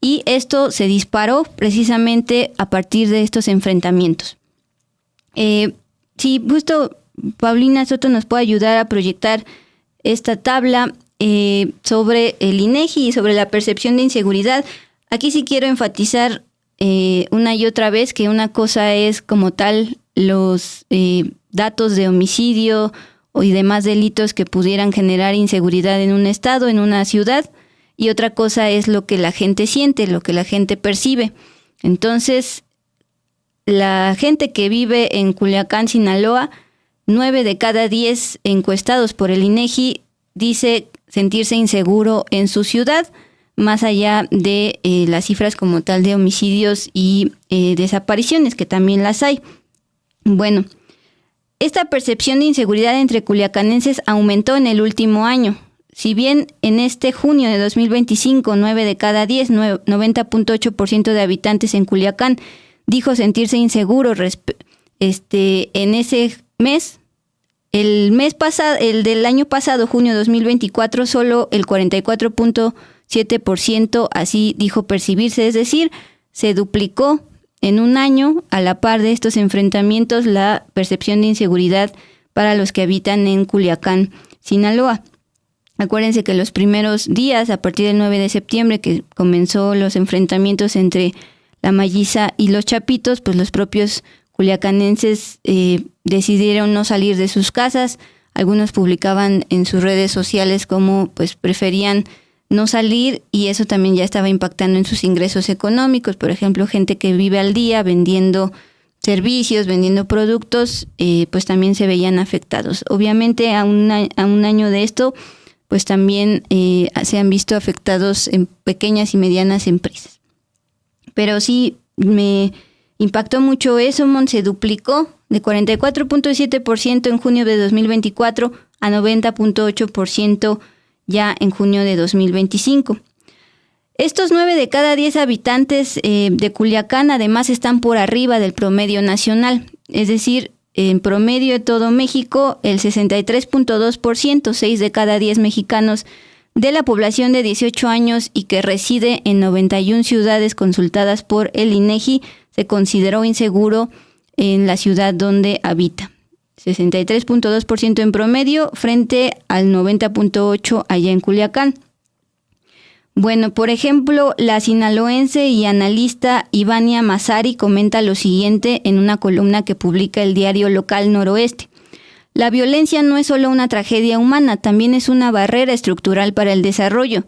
y esto se disparó precisamente a partir de estos enfrentamientos. Si justo Paulina Soto nos puede ayudar a proyectar esta tabla sobre el INEGI y sobre la percepción de inseguridad. Aquí sí quiero enfatizar una y otra vez que una cosa es como tal los datos de homicidio y demás delitos que pudieran generar inseguridad en un estado, en una ciudad, y otra cosa es lo que la gente siente, lo que la gente percibe. Entonces, la gente que vive en Culiacán, Sinaloa, 9 de cada 10 encuestados por el INEGI dice sentirse inseguro en su ciudad, más allá de las cifras como tal de homicidios y desapariciones, que también las hay. Bueno, esta percepción de inseguridad entre culiacanenses aumentó en el último año. Si bien en este junio de 2025, 9 de cada 10, 90.8% de habitantes en Culiacán dijo sentirse inseguro en ese mes, el del año pasado, junio de 2024, solo el 44.7% así dijo percibirse, es decir, se duplicó en un año, a la par de estos enfrentamientos, la percepción de inseguridad para los que habitan en Culiacán, Sinaloa. Acuérdense que los primeros días, a partir del 9 de septiembre, que comenzó los enfrentamientos entre la Malliza y los Chapitos, pues los propios culiacanenses decidieron no salir de sus casas. Algunos publicaban en sus redes sociales cómo pues preferían no salir, y eso también ya estaba impactando en sus ingresos económicos. Por ejemplo, gente que vive al día vendiendo servicios, vendiendo productos, pues también se veían afectados. Obviamente a un año de esto, pues también se han visto afectados en pequeñas y medianas empresas. Pero sí me impactó mucho eso, se duplicó de 44.7% en junio de 2024 a 90.8% ya en junio de 2025. Estos 9 de cada 10 habitantes de Culiacán además están por arriba del promedio nacional, es decir, en promedio de todo México, el 63.2%, 6 de cada 10 mexicanos de la población de 18 años y que reside en 91 ciudades consultadas por el INEGI, se consideró inseguro en la ciudad donde habita. 63.2% en promedio frente al 90.8% allá en Culiacán. Bueno, por ejemplo, la sinaloense y analista Ivania Massari comenta lo siguiente en una columna que publica el diario local Noroeste. La violencia no es solo una tragedia humana, también es una barrera estructural para el desarrollo.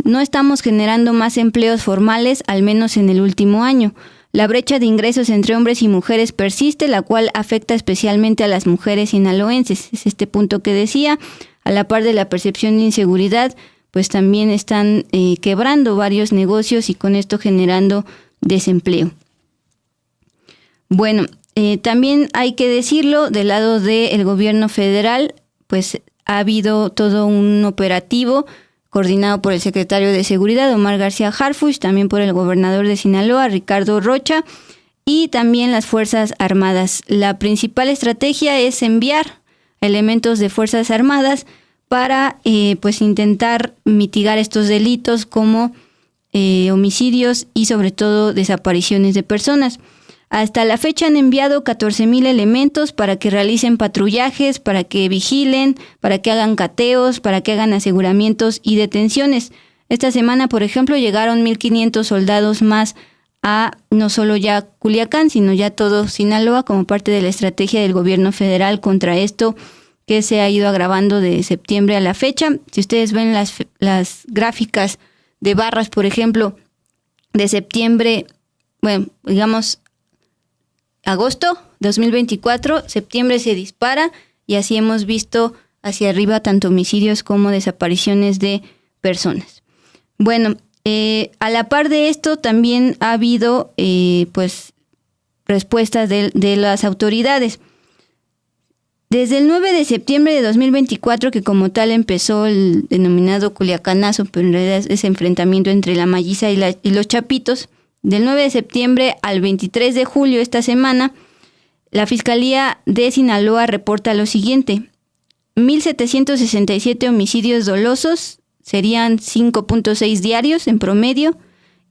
No estamos generando más empleos formales, al menos en el último año. La brecha de ingresos entre hombres y mujeres persiste, la cual afecta especialmente a las mujeres sinaloenses. Es este punto que decía, a la par de la percepción de inseguridad, pues también están quebrando varios negocios y con esto generando desempleo. Bueno, también hay que decirlo, del lado del gobierno federal, pues ha habido todo un operativo coordinado por el secretario de Seguridad, Omar García Harfuch, también por el gobernador de Sinaloa, Ricardo Rocha, y también las Fuerzas Armadas. La principal estrategia es enviar elementos de Fuerzas Armadas para pues intentar mitigar estos delitos como homicidios y sobre todo desapariciones de personas. Hasta la fecha han enviado 14,000 elementos para que realicen patrullajes, para que vigilen, para que hagan cateos, para que hagan aseguramientos y detenciones. Esta semana, por ejemplo, llegaron 1,500 soldados más a no solo ya Culiacán, sino ya todo Sinaloa como parte de la estrategia del gobierno federal contra esto que se ha ido agravando de septiembre a la fecha. Si ustedes ven las gráficas de barras, por ejemplo, de septiembre, bueno, digamos agosto 2024, septiembre se dispara y así hemos visto hacia arriba tanto homicidios como desapariciones de personas. Bueno, a la par de esto también ha habido pues respuestas de las autoridades. Desde el 9 de septiembre de 2024, que como tal empezó el denominado Culiacanazo, pero en realidad es ese enfrentamiento entre la Malliza y los Chapitos, del 9 de septiembre al 23 de julio esta semana, La Fiscalía de Sinaloa reporta lo siguiente: 1,767 homicidios dolosos, serían 5.6 diarios en promedio,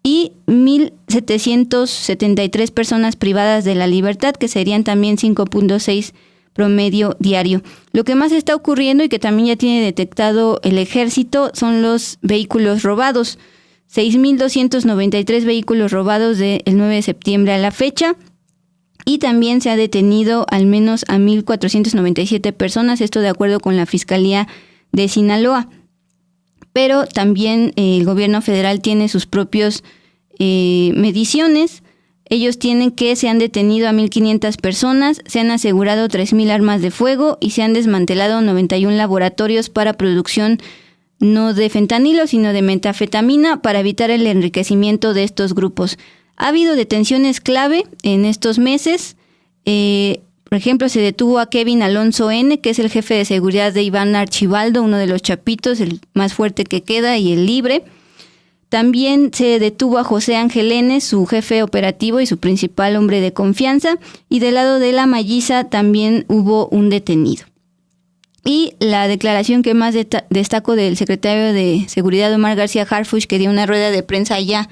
y 1,773 personas privadas de la libertad, que serían también 5.6 promedio diario. Lo que más está ocurriendo y que también ya tiene detectado el ejército son los vehículos robados. 6,293 vehículos robados del 9 de septiembre a la fecha. Y también se ha detenido al menos a 1,497 personas, esto de acuerdo con la Fiscalía de Sinaloa. Pero también el gobierno federal tiene sus propios mediciones. Ellos tienen que se han detenido a 1,500 personas, se han asegurado 3,000 armas de fuego y se han desmantelado 91 laboratorios para producción no de fentanilo, sino de metanfetamina para evitar el enriquecimiento de estos grupos. Ha habido detenciones clave en estos meses. Por ejemplo, se detuvo a Kevin Alonso N., que es el jefe de seguridad de Iván Archibaldo, uno de los chapitos, el más fuerte que queda y el libre. También se detuvo a José Ángel N., su jefe operativo y su principal hombre de confianza. Y del lado de la Malliza también hubo un detenido. Y la declaración que más destaco del secretario de Seguridad, Omar García Harfuch, que dio una rueda de prensa allá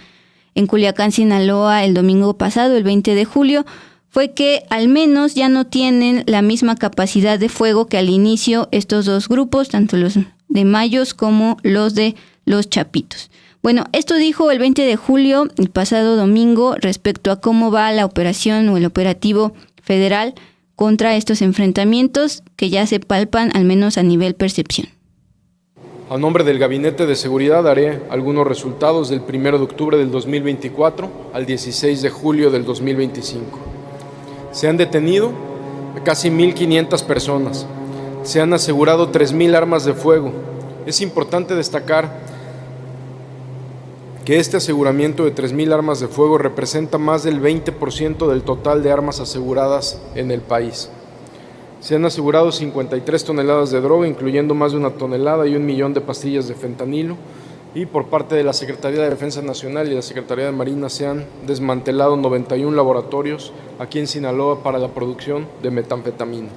en Culiacán, Sinaloa, el domingo pasado, el 20 de julio, fue que al menos ya no tienen la misma capacidad de fuego que al inicio estos dos grupos, tanto los de Mayos como los de los Chapitos. Bueno, esto dijo el 20 de julio, el pasado domingo, respecto a cómo va la operación o el operativo federal contra estos enfrentamientos que ya se palpan, al menos a nivel percepción. A nombre del Gabinete de Seguridad daré algunos resultados del 1 de octubre del 2024 al 16 de julio del 2025. Se han detenido a casi 1,500 personas. Se han asegurado 3,000 armas de fuego. Es importante destacar que este aseguramiento de 3,000 armas de fuego representa más del 20% del total de armas aseguradas en el país. Se han asegurado 53 toneladas de droga, incluyendo más de 1 tonelada y 1 millón de pastillas de fentanilo. Y por parte de la Secretaría de Defensa Nacional y la Secretaría de Marina se han desmantelado 91 laboratorios aquí en Sinaloa para la producción de metanfetamina.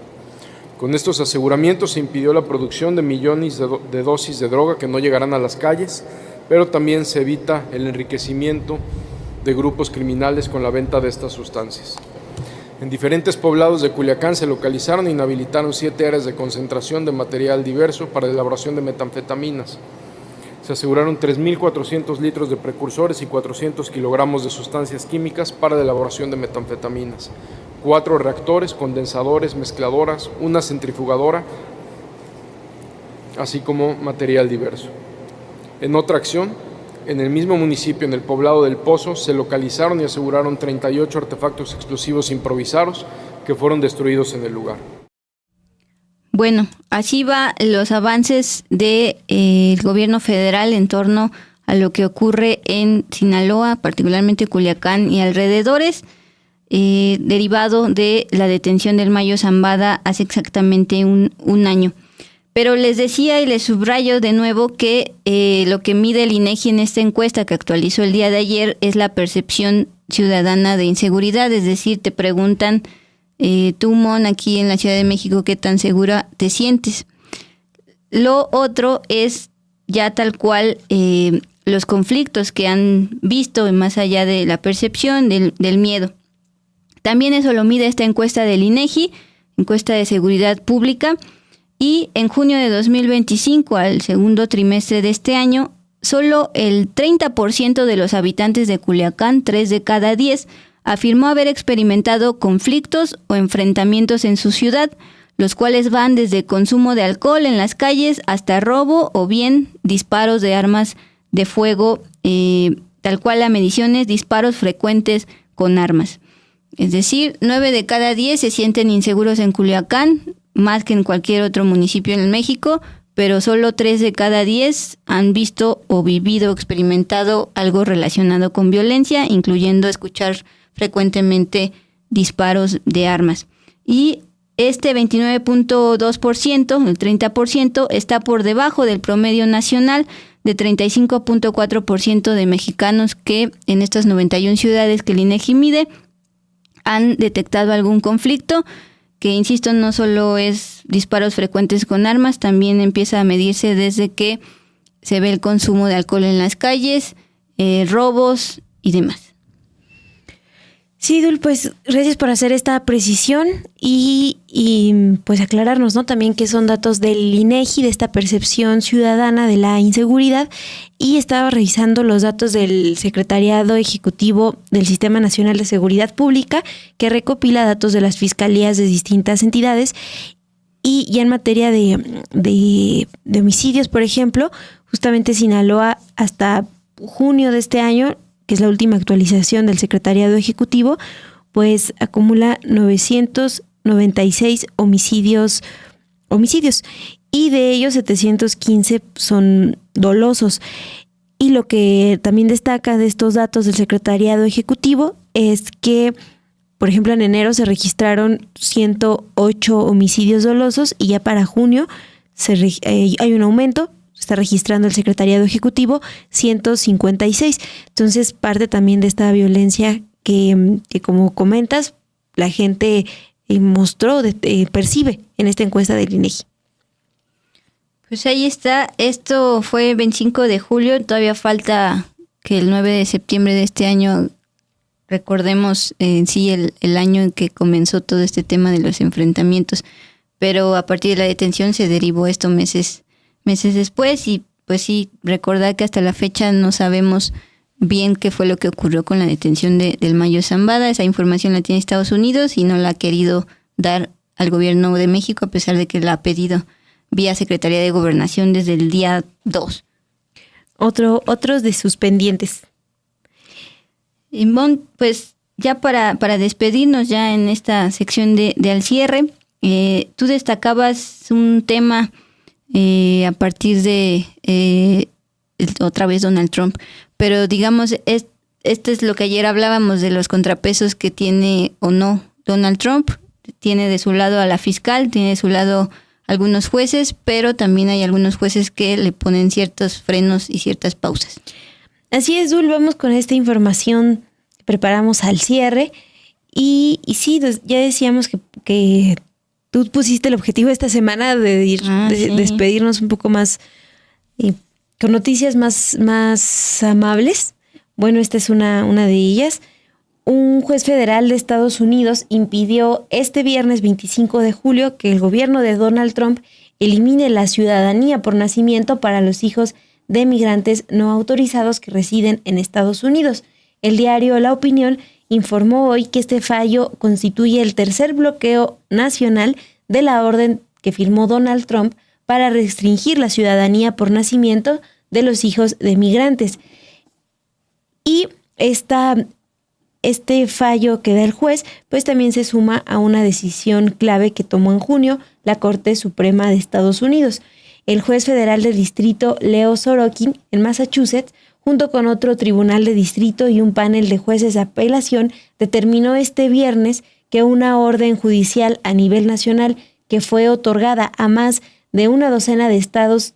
Con estos aseguramientos se impidió la producción de millones de dosis de droga que no llegarán a las calles, pero también se evita el enriquecimiento de grupos criminales con la venta de estas sustancias. En diferentes poblados de Culiacán se localizaron e inhabilitaron 7 áreas de concentración de material diverso para la elaboración de metanfetaminas. Se aseguraron 3,400 litros de precursores y 400 kilogramos de sustancias químicas para la elaboración de metanfetaminas, 4 reactores, condensadores, mezcladoras, una centrifugadora, así como material diverso. En otra acción, en el mismo municipio, en el poblado del Pozo, se localizaron y aseguraron 38 artefactos explosivos improvisados que fueron destruidos en el lugar. Bueno, así van los avances del gobierno federal en torno a lo que ocurre en Sinaloa, particularmente Culiacán y alrededores, derivado de la detención del Mayo Zambada hace exactamente un año. Pero les decía y les subrayo de nuevo que lo que mide el INEGI en esta encuesta que actualizó el día de ayer es la percepción ciudadana de inseguridad, es decir, te preguntan, tú, Mon, aquí en la Ciudad de México, ¿qué tan segura te sientes? Lo otro es ya tal cual los conflictos que han visto más allá de la percepción del miedo. También eso lo mide esta encuesta del INEGI, encuesta de seguridad pública. Y en junio de 2025, al segundo trimestre de este año, solo el 30% de los habitantes de Culiacán, 3 de cada 10, afirmó haber experimentado conflictos o enfrentamientos en su ciudad, los cuales van desde consumo de alcohol en las calles hasta robo o bien disparos de armas de fuego, tal cual la medición es disparos frecuentes con armas. Es decir, 9 de cada 10 se sienten inseguros en Culiacán, más que en cualquier otro municipio en México, pero solo 3 de cada 10 han visto o vivido o experimentado algo relacionado con violencia, incluyendo escuchar frecuentemente disparos de armas. Y este 29.2%, el 30%, está por debajo del promedio nacional de 35.4% de mexicanos que en estas 91 ciudades que el INEGI mide han detectado algún conflicto, que insisto, no solo es disparos frecuentes con armas, también empieza a medirse desde que se ve el consumo de alcohol en las calles, robos y demás. Sí, Dul, pues gracias por hacer esta precisión y pues aclararnos, ¿no? También que son datos del INEGI, de esta percepción ciudadana de la inseguridad, y estaba revisando los datos del Secretariado Ejecutivo del Sistema Nacional de Seguridad Pública, que recopila datos de las fiscalías de distintas entidades, y ya en materia de homicidios, por ejemplo, justamente Sinaloa hasta junio de este año, que es la última actualización del Secretariado Ejecutivo, pues acumula 996 homicidios, y de ellos 715 son dolosos. Y lo que también destaca de estos datos del Secretariado Ejecutivo es que, por ejemplo, en enero se registraron 108 homicidios dolosos y ya para junio hay un aumento. Está registrando el Secretariado Ejecutivo 156. Entonces, parte también de esta violencia que como comentas, la gente percibe en esta encuesta del INEGI. Pues ahí está. Esto fue 25 de julio. Todavía falta que el 9 de septiembre de este año recordemos el año en que comenzó todo este tema de los enfrentamientos. Pero a partir de la detención se derivó esto meses después, y pues sí, recordar que hasta la fecha no sabemos bien qué fue lo que ocurrió con la detención del Mayo Zambada. Esa información la tiene Estados Unidos y no la ha querido dar al gobierno de México, a pesar de que la ha pedido vía Secretaría de Gobernación desde el día 2. Otros de sus pendientes. Y bon, pues ya para despedirnos ya en esta sección de al cierre, tú destacabas un tema a partir de otra vez Donald Trump, pero digamos, este es lo que ayer hablábamos de los contrapesos que tiene o no Donald Trump. Tiene de su lado a la fiscal, tiene de su lado algunos jueces, pero también hay algunos jueces que le ponen ciertos frenos y ciertas pausas. Así es, Dul, vamos con esta información que preparamos al cierre, y sí, ya decíamos que tú pusiste el objetivo esta semana de despedirnos un poco más con noticias más amables. Bueno, esta es una de ellas. Un juez federal de Estados Unidos impidió este viernes 25 de julio que el gobierno de Donald Trump elimine la ciudadanía por nacimiento para los hijos de migrantes no autorizados que residen en Estados Unidos. El diario La Opinión informó hoy que este fallo constituye el tercer bloqueo nacional de la orden que firmó Donald Trump para restringir la ciudadanía por nacimiento de los hijos de migrantes. Y este fallo que da el juez, pues también se suma a una decisión clave que tomó en junio la Corte Suprema de Estados Unidos. El juez federal del distrito Leo Sorokin en Massachusetts, junto con otro tribunal de distrito y un panel de jueces de apelación, determinó este viernes que una orden judicial a nivel nacional que fue otorgada a más de una docena de estados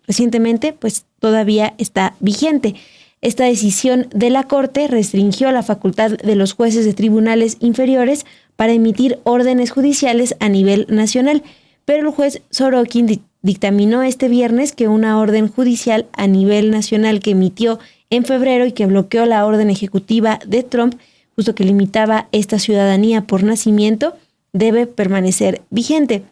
recientemente, pues todavía está vigente. Esta decisión de la Corte restringió la facultad de los jueces de tribunales inferiores para emitir órdenes judiciales a nivel nacional, pero el juez Sorokin dictaminó este viernes que una orden judicial a nivel nacional que emitió en febrero y que bloqueó la orden ejecutiva de Trump, justo que limitaba esta ciudadanía por nacimiento, debe permanecer vigente.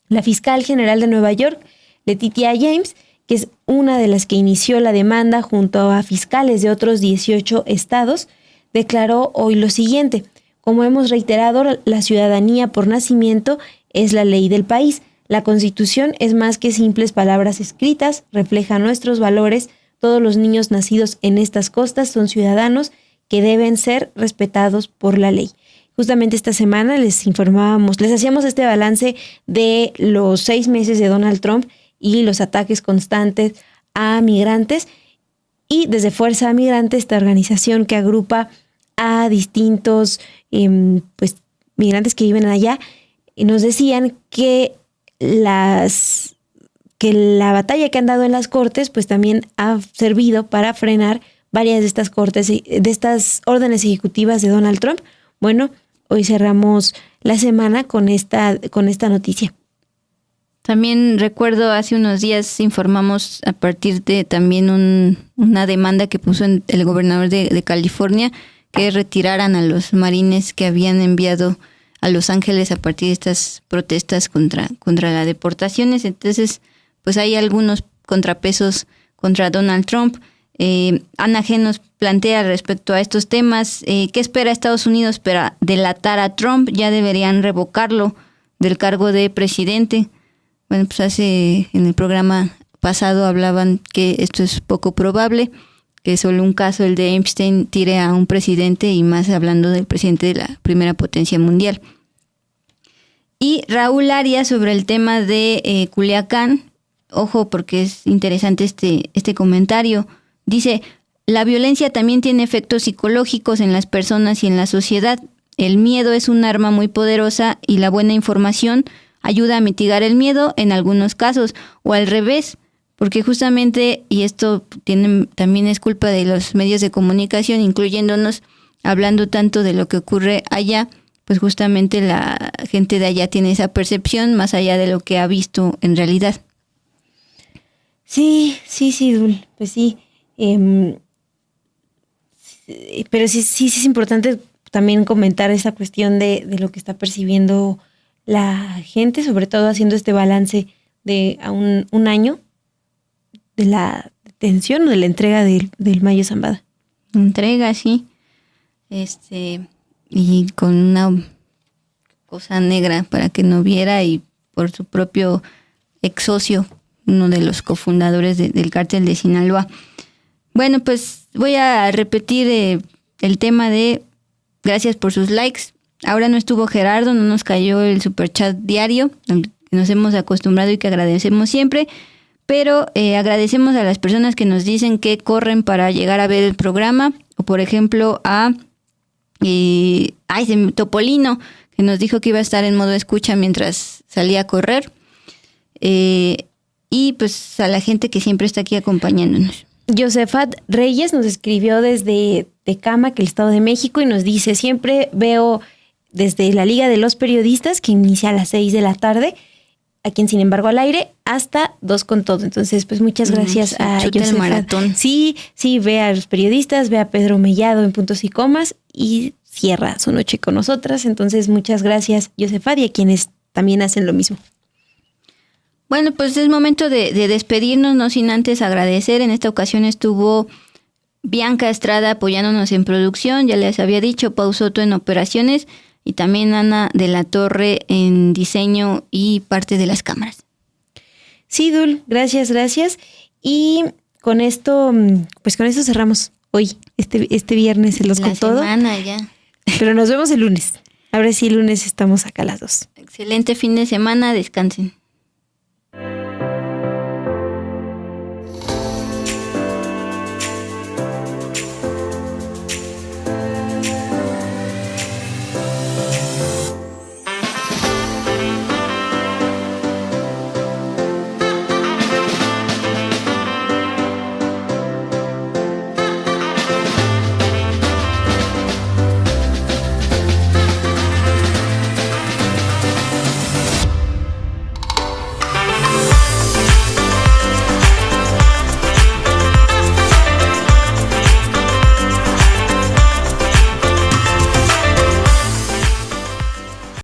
La fiscal general de Nueva York, Letitia James, que es una de las que inició la demanda junto a fiscales de otros 18 estados, declaró hoy lo siguiente: como hemos reiterado, la ciudadanía por nacimiento es la ley del país. La Constitución es más que simples palabras escritas, refleja nuestros valores. Todos los niños nacidos en estas costas son ciudadanos que deben ser respetados por la ley. Justamente esta semana les hacíamos este balance de los 6 meses de Donald Trump y los ataques constantes a migrantes. Y desde Fuerza Migrante, esta organización que agrupa a distintos migrantes que viven allá, nos decían que la batalla que han dado en las cortes, pues también ha servido para frenar varias de estas órdenes ejecutivas de Donald Trump. bueno, hoy cerramos la semana con esta noticia. También recuerdo hace unos días informamos a partir de también una demanda que puso el gobernador de California, que retiraran a los marines que habían enviado a Los Ángeles a partir de estas protestas contra las deportaciones. Entonces, pues hay algunos contrapesos contra Donald Trump. Ana G. nos plantea respecto a estos temas, ¿qué espera Estados Unidos para delatar a Trump? Ya deberían revocarlo del cargo de presidente. Bueno, pues en el programa pasado hablaban que esto es poco probable, que solo un caso, el de Epstein, tire a un presidente, y más hablando del presidente de la primera potencia mundial. Y Raúl Arias sobre el tema de Culiacán, ojo porque es interesante este comentario, dice: la violencia también tiene efectos psicológicos en las personas y en la sociedad. El miedo es un arma muy poderosa y la buena información ayuda a mitigar el miedo en algunos casos, o al revés, porque justamente, y esto también es culpa de los medios de comunicación, incluyéndonos, hablando tanto de lo que ocurre allá, pues justamente la gente de allá tiene esa percepción más allá de lo que ha visto en realidad. Sí, Dul, pues sí. Pero sí es importante también comentar esa cuestión de lo que está percibiendo la gente, sobre todo haciendo este balance de a un año de la detención o de la entrega del Mayo Zambada. Entrega, sí. Y con una cosa negra para que no viera, y por su propio ex socio, uno de los cofundadores del cártel de Sinaloa. Bueno, pues voy a repetir el tema de gracias por sus likes. Ahora no estuvo Gerardo, no nos cayó el superchat diario, al que nos hemos acostumbrado y que agradecemos siempre, pero agradecemos a las personas que nos dicen que corren para llegar a ver el programa, o por ejemplo a Topolino, que nos dijo que iba a estar en modo escucha mientras salía a correr, y pues a la gente que siempre está aquí acompañándonos. Josefat Reyes nos escribió desde Tecámac, el Estado de México, y nos dice: siempre veo desde la Liga de los Periodistas, que inicia a las 6 de la tarde, aquí en Sin Embargo al Aire, hasta 2 con Todo. Entonces, pues muchas gracias a Josefat. Maratón. Sí, ve a los periodistas, ve a Pedro Mellado en Puntos y Comas y cierra su noche con nosotras. Entonces, muchas gracias, Josefat, y a quienes también hacen lo mismo. Bueno, pues es momento de despedirnos, no sin antes agradecer. En esta ocasión estuvo Bianca Estrada apoyándonos en producción, ya les había dicho, Pau Soto en operaciones, y también Ana de la Torre en diseño y parte de las cámaras. Sí, Dul, gracias. Y con esto cerramos hoy, este viernes en Los Con Todo. La semana ya. Pero nos vemos el lunes. Ahora sí, el lunes estamos acá a las 2. Excelente fin de semana, descansen.